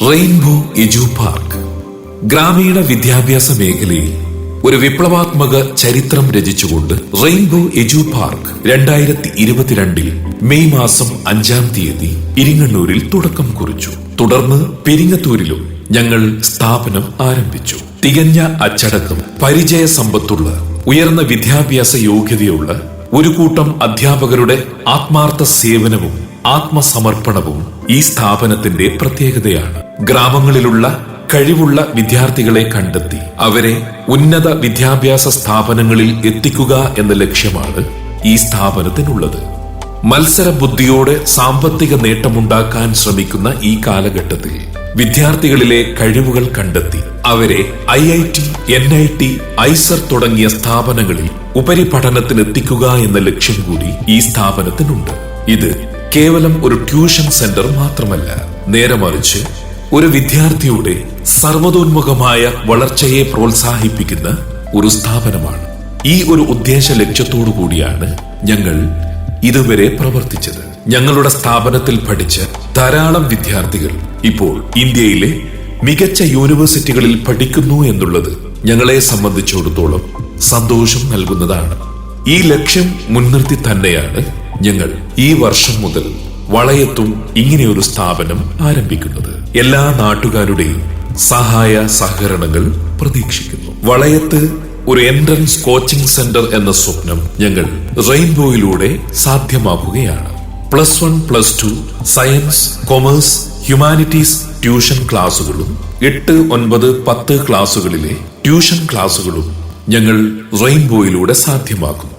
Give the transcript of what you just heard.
Rainbow edu park ഗ്രാമീണ വിദ്യാഭ്യാസ മേഖലയിൽ ഒരു വിപ്ലവാത്മക ചരിത്രം രചിച്ചുകൊണ്ട് റെയിൻബോ എഡ്യൂ പാർക്ക് 2022 മെയ് മാസം 5-ാം തീയതി ഇരിങ്ങണ്ണൂരിൽ തുടക്കം കുറിച്ചു. തുടർന്ന് പെരിങ്ങത്തൂരിലും ഞങ്ങൾ സ്ഥാപനം ആരംഭിച്ചു. തികഞ്ഞ അച്ചടക്കം, പരിചയ സമ്പത്തുള്ള, ഉയർന്ന വിദ്യാഭ്യാസ യോഗ്യതയുള്ള ഒരു കൂട്ടം അധ്യാപകരുടെ ആത്മാർത്ഥ സേവനവും ആത്മസമർപ്പണവും ഈ സ്ഥാപനത്തിന്റെ പ്രത്യേകതയാണ്. ഗ്രാമങ്ങളിലുള്ള കഴിവുള്ള വിദ്യാർത്ഥികളെ കണ്ടെത്തി അവരെ ഉന്നത വിദ്യാഭ്യാസ സ്ഥാപനങ്ങളിൽ എത്തിക്കുക എന്ന ലക്ഷ്യമാണ് ഈ സ്ഥാപനത്തിനുള്ളത്. മത്സര ബുദ്ധിയോടെ സാമ്പത്തിക നേട്ടമുണ്ടാക്കാൻ ശ്രമിക്കുന്ന ഈ കാലഘട്ടത്തിൽ വിദ്യാർത്ഥികളിലെ കഴിവുകൾ കണ്ടെത്തി അവരെ IIT, NIT, ഐസർ തുടങ്ങിയ സ്ഥാപനങ്ങളിൽ ഉപരിപഠനത്തിന് എത്തിക്കുക എന്ന ലക്ഷ്യം കൂടി ഈ സ്ഥാപനത്തിനുണ്ട്. ഇത് കേവലം ഒരു ട്യൂഷൻ സെന്റർ മാത്രമല്ല, നേരെ മറിച്ച് ഒരു വിദ്യാർത്ഥിയുടെ സർവതോന്മുഖമായ വളർച്ചയെ പ്രോത്സാഹിപ്പിക്കുന്ന ഒരു സ്ഥാപനമാണ്. ഈ ഒരു ഉദ്ദേശ ലക്ഷ്യത്തോടു കൂടിയാണ് ഞങ്ങൾ ഇതുവരെ പ്രവർത്തിച്ചത്. ഞങ്ങളുടെ സ്ഥാപനത്തിൽ പഠിച്ച ധാരാളം വിദ്യാർത്ഥികൾ ഇപ്പോൾ ഇന്ത്യയിലെ മികച്ച യൂണിവേഴ്സിറ്റികളിൽ പഠിക്കുന്നു എന്നുള്ളത് ഞങ്ങളെ സംബന്ധിച്ചിടത്തോളം സന്തോഷം നൽകുന്നതാണ്. ഈ ലക്ഷ്യം മുൻനിർത്തി തന്നെയാണ് ഞങ്ങൾ ഈ വർഷം മുതൽ വളയത്തും ഇങ്ങനെയൊരു സ്ഥാപനം ആരംഭിക്കുന്നത്. എല്ലാ നാട്ടുകാരുടെയും സഹായ സഹകരണങ്ങൾ പ്രതീക്ഷിക്കുന്നു. വളയത്ത് ഒരു എൻട്രൻസ് കോച്ചിംഗ് സെന്റർ എന്ന സ്വപ്നം ഞങ്ങൾ റെയിൻബോയിലൂടെ സാധ്യമാക്കുകയാണ്. +1, +2 സയൻസ്, കൊമേഴ്സ്, ഹ്യൂമാനിറ്റീസ് ട്യൂഷൻ ക്ലാസുകളും 8, 9, 10 ക്ലാസുകളിലെ ട്യൂഷൻ ക്ലാസുകളും ഞങ്ങൾ റെയിൻബോയിലൂടെ സാധ്യമാക്കും.